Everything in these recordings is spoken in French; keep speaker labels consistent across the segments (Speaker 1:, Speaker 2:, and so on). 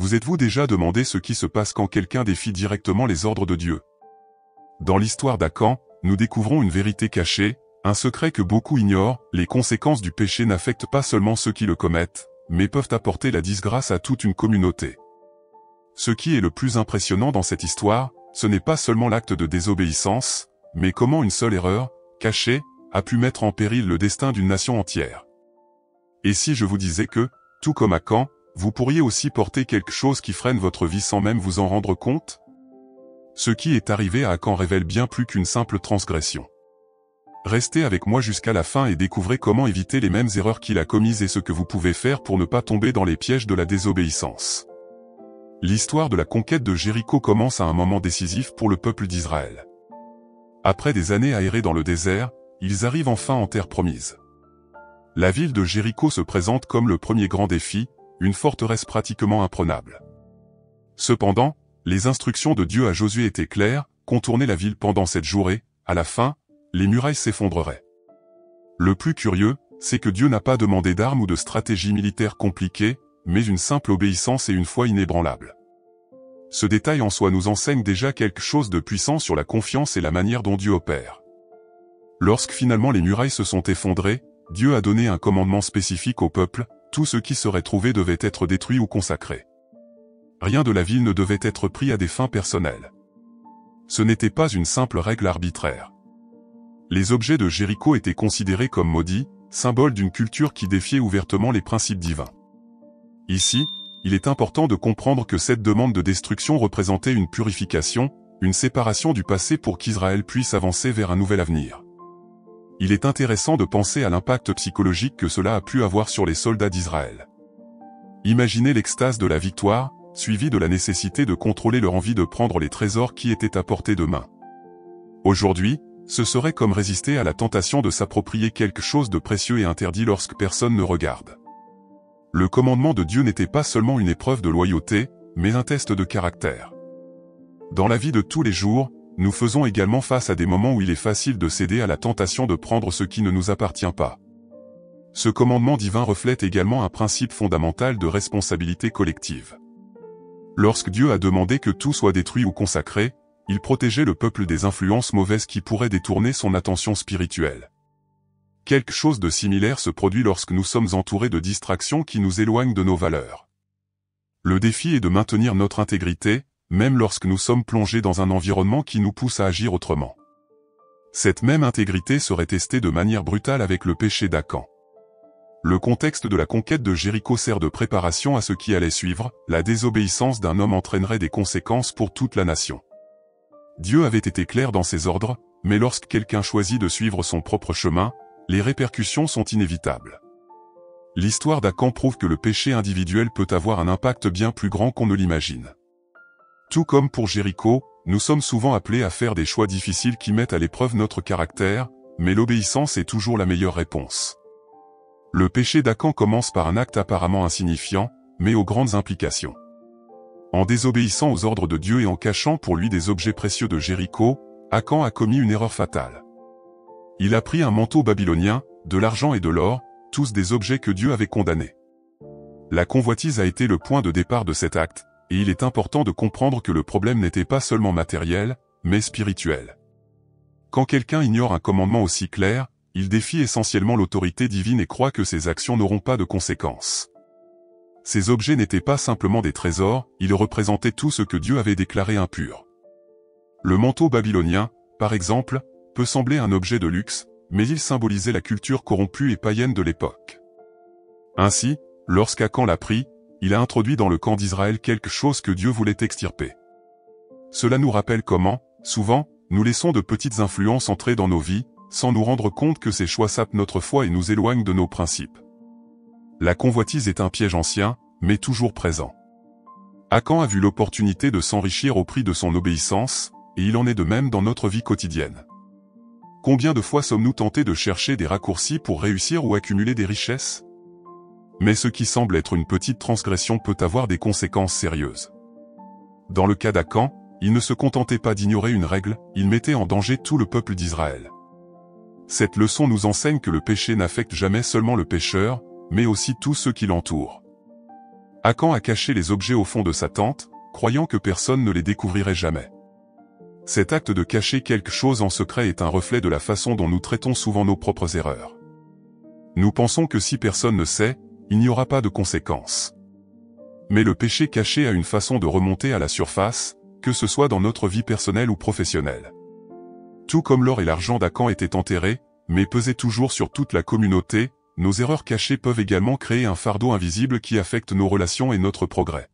Speaker 1: Vous êtes-vous déjà demandé ce qui se passe quand quelqu'un défie directement les ordres de Dieu? Dans l'histoire d'Akan, nous découvrons une vérité cachée, un secret que beaucoup ignorent. Les conséquences du péché n'affectent pas seulement ceux qui le commettent, mais peuvent apporter la disgrâce à toute une communauté. Ce qui est le plus impressionnant dans cette histoire, ce n'est pas seulement l'acte de désobéissance, mais comment une seule erreur, cachée, a pu mettre en péril le destin d'une nation entière. Et si je vous disais que, tout comme Akan, vous pourriez aussi porter quelque chose qui freine votre vie sans même vous en rendre compte? Ce qui est arrivé à Akan révèle bien plus qu'une simple transgression. Restez avec moi jusqu'à la fin et découvrez comment éviter les mêmes erreurs qu'il a commises et ce que vous pouvez faire pour ne pas tomber dans les pièges de la désobéissance. L'histoire de la conquête de Jéricho commence à un moment décisif pour le peuple d'Israël. Après des années aérées dans le désert, ils arrivent enfin en terre promise. La ville de Jéricho se présente comme le premier grand défi, une forteresse pratiquement imprenable. Cependant, les instructions de Dieu à Josué étaient claires, contourner la ville pendant 7 jours et, à la fin, les murailles s'effondreraient. Le plus curieux, c'est que Dieu n'a pas demandé d'armes ou de stratégie militaire compliquée, mais une simple obéissance et une foi inébranlable. Ce détail en soi nous enseigne déjà quelque chose de puissant sur la confiance et la manière dont Dieu opère. Lorsque finalement les murailles se sont effondrées, Dieu a donné un commandement spécifique au peuple, tout ce qui serait trouvé devait être détruit ou consacré. Rien de la ville ne devait être pris à des fins personnelles. Ce n'était pas une simple règle arbitraire. Les objets de Jéricho étaient considérés comme maudits, symbole d'une culture qui défiait ouvertement les principes divins. Ici, il est important de comprendre que cette demande de destruction représentait une purification, une séparation du passé pour qu'Israël puisse avancer vers un nouvel avenir. Il est intéressant de penser à l'impact psychologique que cela a pu avoir sur les soldats d'Israël. Imaginez l'extase de la victoire, suivie de la nécessité de contrôler leur envie de prendre les trésors qui étaient à portée de main. Aujourd'hui, ce serait comme résister à la tentation de s'approprier quelque chose de précieux et interdit lorsque personne ne regarde. Le commandement de Dieu n'était pas seulement une épreuve de loyauté, mais un test de caractère. Dans la vie de tous les jours, nous faisons également face à des moments où il est facile de céder à la tentation de prendre ce qui ne nous appartient pas. Ce commandement divin reflète également un principe fondamental de responsabilité collective. Lorsque Dieu a demandé que tout soit détruit ou consacré, il protégeait le peuple des influences mauvaises qui pourraient détourner son attention spirituelle. Quelque chose de similaire se produit lorsque nous sommes entourés de distractions qui nous éloignent de nos valeurs. Le défi est de maintenir notre intégrité, même lorsque nous sommes plongés dans un environnement qui nous pousse à agir autrement. Cette même intégrité serait testée de manière brutale avec le péché d'Akan. Le contexte de la conquête de Jéricho sert de préparation à ce qui allait suivre, la désobéissance d'un homme entraînerait des conséquences pour toute la nation. Dieu avait été clair dans ses ordres, mais lorsque quelqu'un choisit de suivre son propre chemin, les répercussions sont inévitables. L'histoire d'Akan prouve que le péché individuel peut avoir un impact bien plus grand qu'on ne l'imagine. Tout comme pour Jéricho, nous sommes souvent appelés à faire des choix difficiles qui mettent à l'épreuve notre caractère, mais l'obéissance est toujours la meilleure réponse. Le péché d'Akan commence par un acte apparemment insignifiant, mais aux grandes implications. En désobéissant aux ordres de Dieu et en cachant pour lui des objets précieux de Jéricho, Akan a commis une erreur fatale. Il a pris un manteau babylonien, de l'argent et de l'or, tous des objets que Dieu avait condamnés. La convoitise a été le point de départ de cet acte, et il est important de comprendre que le problème n'était pas seulement matériel, mais spirituel. Quand quelqu'un ignore un commandement aussi clair, il défie essentiellement l'autorité divine et croit que ses actions n'auront pas de conséquences. Ces objets n'étaient pas simplement des trésors, ils représentaient tout ce que Dieu avait déclaré impur. Le manteau babylonien, par exemple, peut sembler un objet de luxe, mais il symbolisait la culture corrompue et païenne de l'époque. Ainsi, lorsqu'Akan l'a pris, il a introduit dans le camp d'Israël quelque chose que Dieu voulait extirper. Cela nous rappelle comment, souvent, nous laissons de petites influences entrer dans nos vies, sans nous rendre compte que ces choix sapent notre foi et nous éloignent de nos principes. La convoitise est un piège ancien, mais toujours présent. Akan a vu l'opportunité de s'enrichir au prix de son obéissance, et il en est de même dans notre vie quotidienne. Combien de fois sommes-nous tentés de chercher des raccourcis pour réussir ou accumuler des richesses? Mais ce qui semble être une petite transgression peut avoir des conséquences sérieuses. Dans le cas d'Akan, il ne se contentait pas d'ignorer une règle, il mettait en danger tout le peuple d'Israël. Cette leçon nous enseigne que le péché n'affecte jamais seulement le pécheur, mais aussi tous ceux qui l'entourent. Akan a caché les objets au fond de sa tente, croyant que personne ne les découvrirait jamais. Cet acte de cacher quelque chose en secret est un reflet de la façon dont nous traitons souvent nos propres erreurs. Nous pensons que si personne ne sait, il n'y aura pas de conséquences. Mais le péché caché a une façon de remonter à la surface, que ce soit dans notre vie personnelle ou professionnelle. Tout comme l'or et l'argent d'Akan étaient enterrés, mais pesaient toujours sur toute la communauté, nos erreurs cachées peuvent également créer un fardeau invisible qui affecte nos relations et notre progrès.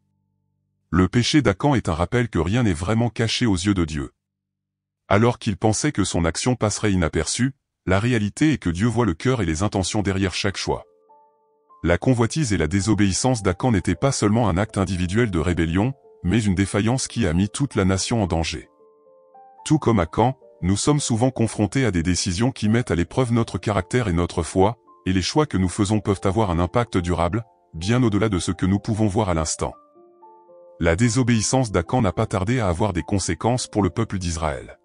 Speaker 1: Le péché d'Akan est un rappel que rien n'est vraiment caché aux yeux de Dieu. Alors qu'il pensait que son action passerait inaperçue, la réalité est que Dieu voit le cœur et les intentions derrière chaque choix. La convoitise et la désobéissance d'Akan n'étaient pas seulement un acte individuel de rébellion, mais une défaillance qui a mis toute la nation en danger. Tout comme Akan, nous sommes souvent confrontés à des décisions qui mettent à l'épreuve notre caractère et notre foi, et les choix que nous faisons peuvent avoir un impact durable, bien au-delà de ce que nous pouvons voir à l'instant. La désobéissance d'Akan n'a pas tardé à avoir des conséquences pour le peuple d'Israël.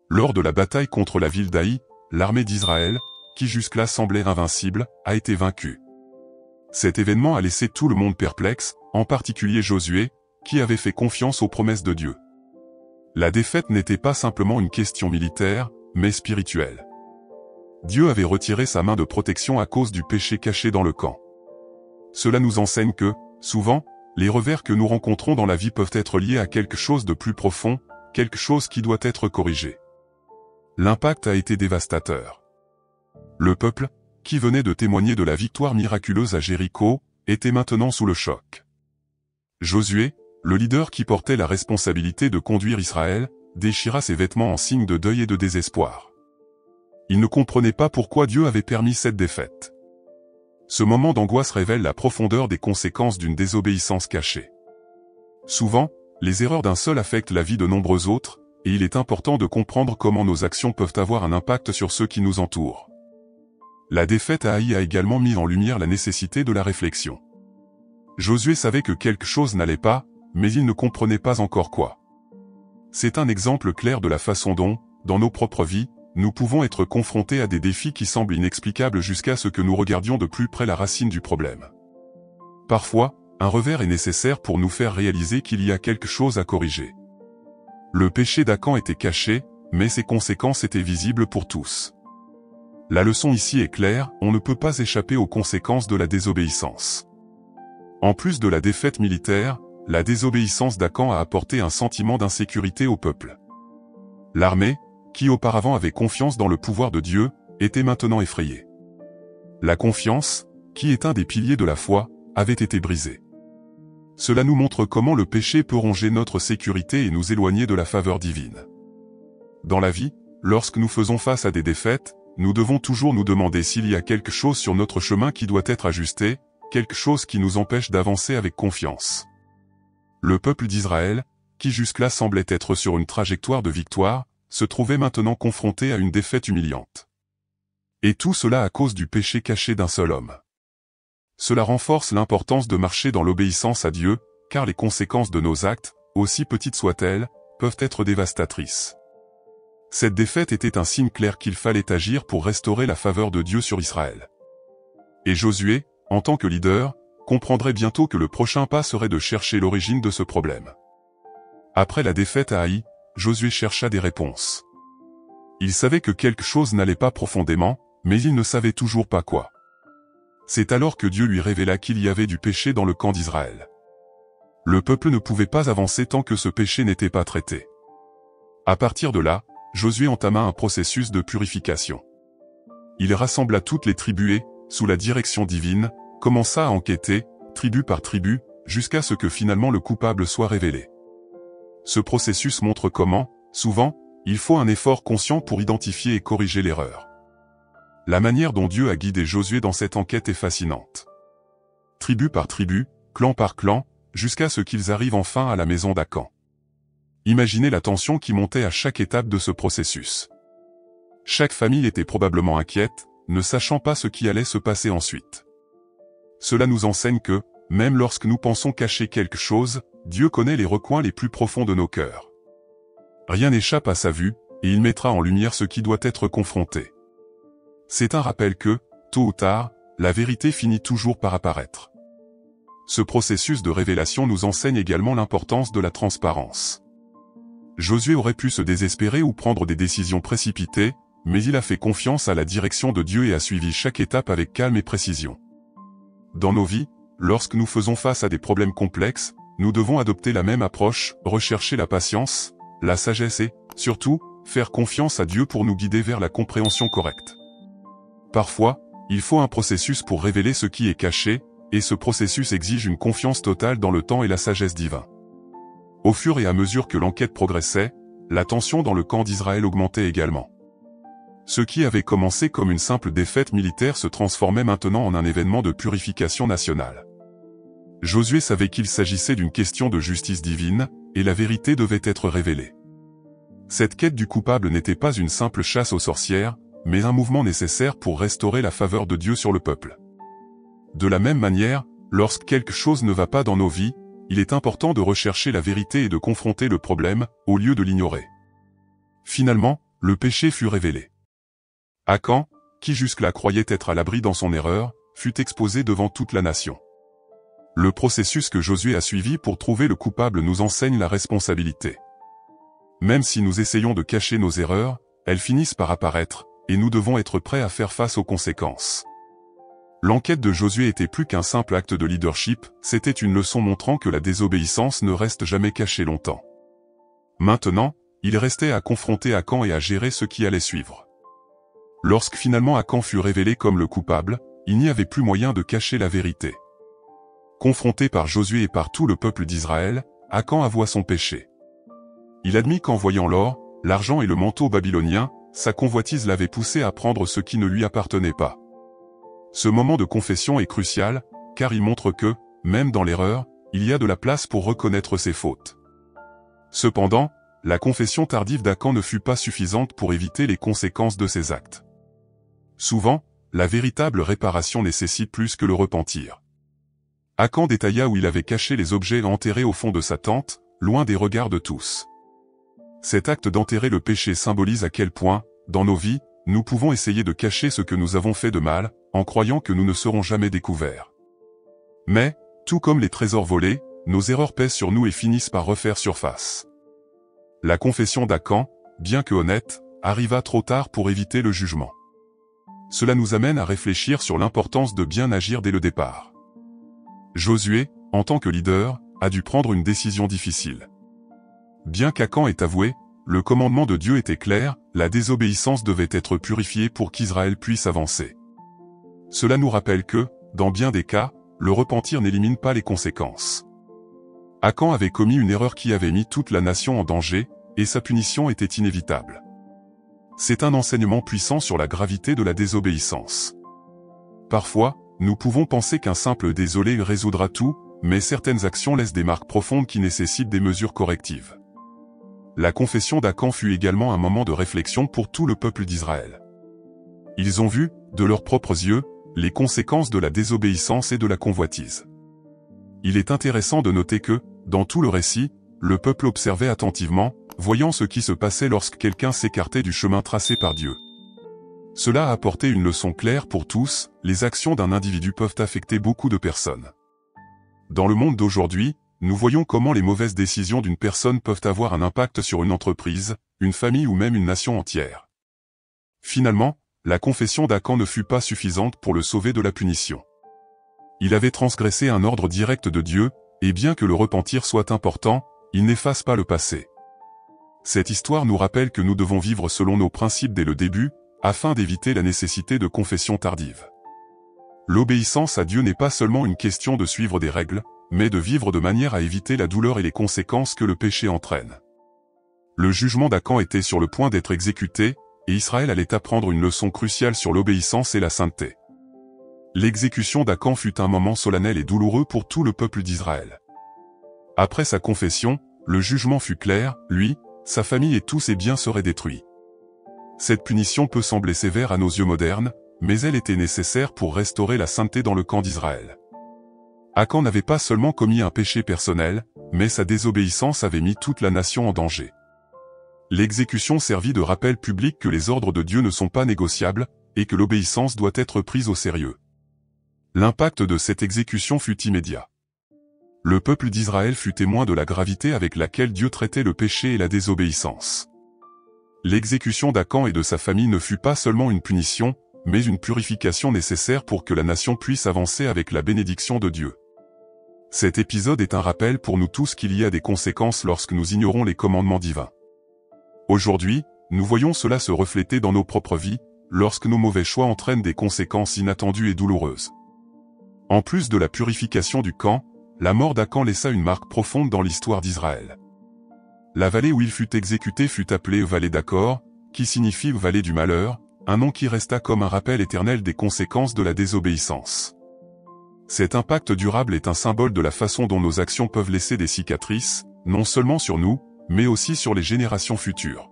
Speaker 1: Lors de la bataille contre la ville d'Aï, l'armée d'Israël, qui jusque-là semblait invincible, a été vaincue. Cet événement a laissé tout le monde perplexe, en particulier Josué, qui avait fait confiance aux promesses de Dieu. La défaite n'était pas simplement une question militaire, mais spirituelle. Dieu avait retiré sa main de protection à cause du péché caché dans le camp. Cela nous enseigne que, souvent, les revers que nous rencontrons dans la vie peuvent être liés à quelque chose de plus profond, quelque chose qui doit être corrigé. L'impact a été dévastateur. Le peuple, qui venait de témoigner de la victoire miraculeuse à Jéricho, était maintenant sous le choc. Josué, le leader qui portait la responsabilité de conduire Israël, déchira ses vêtements en signe de deuil et de désespoir. Il ne comprenait pas pourquoi Dieu avait permis cette défaite. Ce moment d'angoisse révèle la profondeur des conséquences d'une désobéissance cachée. Souvent, les erreurs d'un seul affectent la vie de nombreux autres, et il est important de comprendre comment nos actions peuvent avoir un impact sur ceux qui nous entourent. La défaite à Haï a également mis en lumière la nécessité de la réflexion. Josué savait que quelque chose n'allait pas, mais il ne comprenait pas encore quoi. C'est un exemple clair de la façon dont, dans nos propres vies, nous pouvons être confrontés à des défis qui semblent inexplicables jusqu'à ce que nous regardions de plus près la racine du problème. Parfois, un revers est nécessaire pour nous faire réaliser qu'il y a quelque chose à corriger. Le péché d'Akan était caché, mais ses conséquences étaient visibles pour tous. La leçon ici est claire, on ne peut pas échapper aux conséquences de la désobéissance. En plus de la défaite militaire, la désobéissance d'Akan a apporté un sentiment d'insécurité au peuple. L'armée, qui auparavant avait confiance dans le pouvoir de Dieu, était maintenant effrayée. La confiance, qui est un des piliers de la foi, avait été brisée. Cela nous montre comment le péché peut ronger notre sécurité et nous éloigner de la faveur divine. Dans la vie, lorsque nous faisons face à des défaites, nous devons toujours nous demander s'il y a quelque chose sur notre chemin qui doit être ajusté, quelque chose qui nous empêche d'avancer avec confiance. Le peuple d'Israël, qui jusque-là semblait être sur une trajectoire de victoire, se trouvait maintenant confronté à une défaite humiliante. Et tout cela à cause du péché caché d'un seul homme. Cela renforce l'importance de marcher dans l'obéissance à Dieu, car les conséquences de nos actes, aussi petites soient-elles, peuvent être dévastatrices. Cette défaite était un signe clair qu'il fallait agir pour restaurer la faveur de Dieu sur Israël. Et Josué, en tant que leader, comprendrait bientôt que le prochain pas serait de chercher l'origine de ce problème. Après la défaite à Haï, Josué chercha des réponses. Il savait que quelque chose n'allait pas profondément, mais il ne savait toujours pas quoi. C'est alors que Dieu lui révéla qu'il y avait du péché dans le camp d'Israël. Le peuple ne pouvait pas avancer tant que ce péché n'était pas traité. À partir de là, Josué entama un processus de purification. Il rassembla toutes les tribus et, sous la direction divine, commença à enquêter, tribu par tribu, jusqu'à ce que finalement le coupable soit révélé. Ce processus montre comment, souvent, il faut un effort conscient pour identifier et corriger l'erreur. La manière dont Dieu a guidé Josué dans cette enquête est fascinante. Tribu par tribu, clan par clan, jusqu'à ce qu'ils arrivent enfin à la maison d'Akan. Imaginez la tension qui montait à chaque étape de ce processus. Chaque famille était probablement inquiète, ne sachant pas ce qui allait se passer ensuite. Cela nous enseigne que, même lorsque nous pensons cacher quelque chose, Dieu connaît les recoins les plus profonds de nos cœurs. Rien n'échappe à sa vue, et il mettra en lumière ce qui doit être confronté. C'est un rappel que, tôt ou tard, la vérité finit toujours par apparaître. ce processus de révélation nous enseigne également l'importance de la transparence. Josué aurait pu se désespérer ou prendre des décisions précipitées, mais il a fait confiance à la direction de Dieu et a suivi chaque étape avec calme et précision. Dans nos vies, lorsque nous faisons face à des problèmes complexes, nous devons adopter la même approche, rechercher la patience, la sagesse et, surtout, faire confiance à Dieu pour nous guider vers la compréhension correcte. Parfois, il faut un processus pour révéler ce qui est caché, et ce processus exige une confiance totale dans le temps et la sagesse divine. Au fur et à mesure que l'enquête progressait, la tension dans le camp d'Israël augmentait également. Ce qui avait commencé comme une simple défaite militaire se transformait maintenant en un événement de purification nationale. Josué savait qu'il s'agissait d'une question de justice divine, et la vérité devait être révélée. Cette quête du coupable n'était pas une simple chasse aux sorcières, mais un mouvement nécessaire pour restaurer la faveur de Dieu sur le peuple. De la même manière, lorsque quelque chose ne va pas dans nos vies, il est important de rechercher la vérité et de confronter le problème, au lieu de l'ignorer. Finalement, le péché fut révélé. Akan, qui jusque-là croyait être à l'abri dans son erreur, fut exposé devant toute la nation. Le processus que Josué a suivi pour trouver le coupable nous enseigne la responsabilité. Même si nous essayons de cacher nos erreurs, elles finissent par apparaître, et nous devons être prêts à faire face aux conséquences. L'enquête de Josué était plus qu'un simple acte de leadership, c'était une leçon montrant que la désobéissance ne reste jamais cachée longtemps. Maintenant, il restait à confronter Akan et à gérer ce qui allait suivre. Lorsque finalement Akan fut révélé comme le coupable, il n'y avait plus moyen de cacher la vérité. Confronté par Josué et par tout le peuple d'Israël, Akan avoua son péché. Il admit qu'en voyant l'or, l'argent et le manteau babylonien, sa convoitise l'avait poussé à prendre ce qui ne lui appartenait pas. Ce moment de confession est crucial, car il montre que, même dans l'erreur, il y a de la place pour reconnaître ses fautes. Cependant, la confession tardive d'Akan ne fut pas suffisante pour éviter les conséquences de ses actes. Souvent, la véritable réparation nécessite plus que le repentir. Akan détailla où il avait caché les objets enterrés au fond de sa tente, loin des regards de tous. Cet acte d'enterrer le péché symbolise à quel point, dans nos vies, nous pouvons essayer de cacher ce que nous avons fait de mal, en croyant que nous ne serons jamais découverts. Mais, tout comme les trésors volés, nos erreurs pèsent sur nous et finissent par refaire surface. La confession d'Akan, bien que honnête, arriva trop tard pour éviter le jugement. Cela nous amène à réfléchir sur l'importance de bien agir dès le départ. Josué, en tant que leader, a dû prendre une décision difficile. Bien qu'Akan ait avoué, le commandement de Dieu était clair, la désobéissance devait être purifiée pour qu'Israël puisse avancer. Cela nous rappelle que, dans bien des cas, le repentir n'élimine pas les conséquences. Akan avait commis une erreur qui avait mis toute la nation en danger, et sa punition était inévitable. C'est un enseignement puissant sur la gravité de la désobéissance. Parfois, nous pouvons penser qu'un simple désolé résoudra tout, mais certaines actions laissent des marques profondes qui nécessitent des mesures correctives. La confession d'Akan fut également un moment de réflexion pour tout le peuple d'Israël. Ils ont vu, de leurs propres yeux, les conséquences de la désobéissance et de la convoitise. Il est intéressant de noter que, dans tout le récit, le peuple observait attentivement, voyant ce qui se passait lorsque quelqu'un s'écartait du chemin tracé par Dieu. Cela a apporté une leçon claire pour tous, les actions d'un individu peuvent affecter beaucoup de personnes. Dans le monde d'aujourd'hui, nous voyons comment les mauvaises décisions d'une personne peuvent avoir un impact sur une entreprise, une famille ou même une nation entière. Finalement, la confession d'Akan ne fut pas suffisante pour le sauver de la punition. Il avait transgressé un ordre direct de Dieu, et bien que le repentir soit important, il n'efface pas le passé. Cette histoire nous rappelle que nous devons vivre selon nos principes dès le début, afin d'éviter la nécessité de confession tardive. L'obéissance à Dieu n'est pas seulement une question de suivre des règles, mais de vivre de manière à éviter la douleur et les conséquences que le péché entraîne. Le jugement d'Akan était sur le point d'être exécuté, et Israël allait apprendre une leçon cruciale sur l'obéissance et la sainteté. L'exécution d'Akan fut un moment solennel et douloureux pour tout le peuple d'Israël. Après sa confession, le jugement fut clair, lui, sa famille et tous ses biens seraient détruits. Cette punition peut sembler sévère à nos yeux modernes, mais elle était nécessaire pour restaurer la sainteté dans le camp d'Israël. Akan n'avait pas seulement commis un péché personnel, mais sa désobéissance avait mis toute la nation en danger. L'exécution servit de rappel public que les ordres de Dieu ne sont pas négociables, et que l'obéissance doit être prise au sérieux. L'impact de cette exécution fut immédiat. Le peuple d'Israël fut témoin de la gravité avec laquelle Dieu traitait le péché et la désobéissance. L'exécution d'Akan et de sa famille ne fut pas seulement une punition, mais une purification nécessaire pour que la nation puisse avancer avec la bénédiction de Dieu. Cet épisode est un rappel pour nous tous qu'il y a des conséquences lorsque nous ignorons les commandements divins. Aujourd'hui, nous voyons cela se refléter dans nos propres vies, lorsque nos mauvais choix entraînent des conséquences inattendues et douloureuses. En plus de la purification du camp, la mort d'Akan laissa une marque profonde dans l'histoire d'Israël. La vallée où il fut exécuté fut appelée vallée d'Akor, qui signifie vallée du malheur, un nom qui resta comme un rappel éternel des conséquences de la désobéissance. Cet impact durable est un symbole de la façon dont nos actions peuvent laisser des cicatrices, non seulement sur nous, mais aussi sur les générations futures.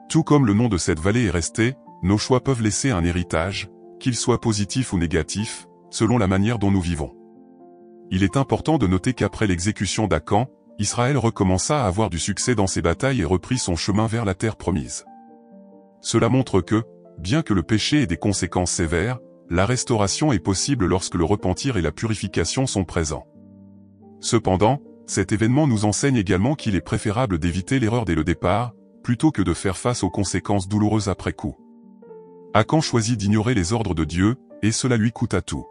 Speaker 1: Tout comme le nom de cette vallée est resté, nos choix peuvent laisser un héritage, qu'il soit positif ou négatif, selon la manière dont nous vivons. Il est important de noter qu'après l'exécution d'Akan, Israël recommença à avoir du succès dans ses batailles et reprit son chemin vers la terre promise. Cela montre que, bien que le péché ait des conséquences sévères, la restauration est possible lorsque le repentir et la purification sont présents. Cependant, cet événement nous enseigne également qu'il est préférable d'éviter l'erreur dès le départ, plutôt que de faire face aux conséquences douloureuses après coup. Akan choisit d'ignorer les ordres de Dieu, et cela lui coûta tout.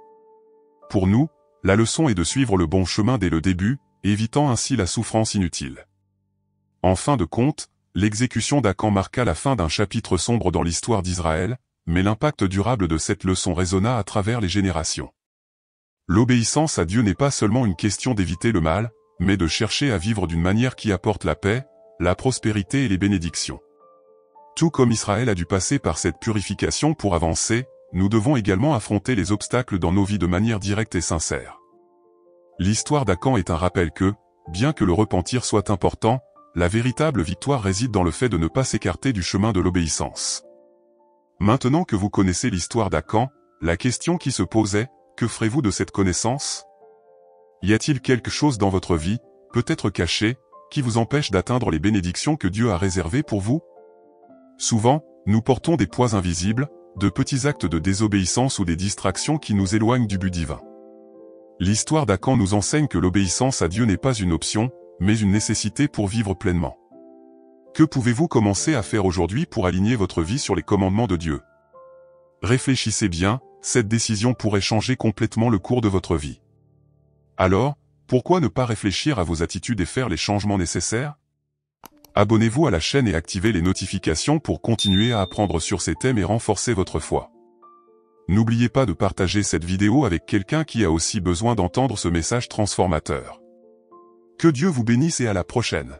Speaker 1: Pour nous, la leçon est de suivre le bon chemin dès le début, évitant ainsi la souffrance inutile. En fin de compte, l'exécution d'Akan marqua la fin d'un chapitre sombre dans l'histoire d'Israël, mais l'impact durable de cette leçon résonna à travers les générations. L'obéissance à Dieu n'est pas seulement une question d'éviter le mal, mais de chercher à vivre d'une manière qui apporte la paix, la prospérité et les bénédictions. Tout comme Israël a dû passer par cette purification pour avancer, nous devons également affronter les obstacles dans nos vies de manière directe et sincère. L'histoire d'Akan est un rappel que, bien que le repentir soit important, la véritable victoire réside dans le fait de ne pas s'écarter du chemin de l'obéissance. Maintenant que vous connaissez l'histoire d'Akan, la question qui se pose est, que ferez-vous de cette connaissance? Y a-t-il quelque chose dans votre vie, peut-être caché, qui vous empêche d'atteindre les bénédictions que Dieu a réservées pour vous? Souvent, nous portons des poids invisibles, de petits actes de désobéissance ou des distractions qui nous éloignent du but divin. L'histoire d'Akan nous enseigne que l'obéissance à Dieu n'est pas une option, mais une nécessité pour vivre pleinement. Que pouvez-vous commencer à faire aujourd'hui pour aligner votre vie sur les commandements de Dieu? Réfléchissez bien, cette décision pourrait changer complètement le cours de votre vie. Alors, pourquoi ne pas réfléchir à vos attitudes et faire les changements nécessaires? Abonnez-vous à la chaîne et activez les notifications pour continuer à apprendre sur ces thèmes et renforcer votre foi. N'oubliez pas de partager cette vidéo avec quelqu'un qui a aussi besoin d'entendre ce message transformateur. Que Dieu vous bénisse et à la prochaine.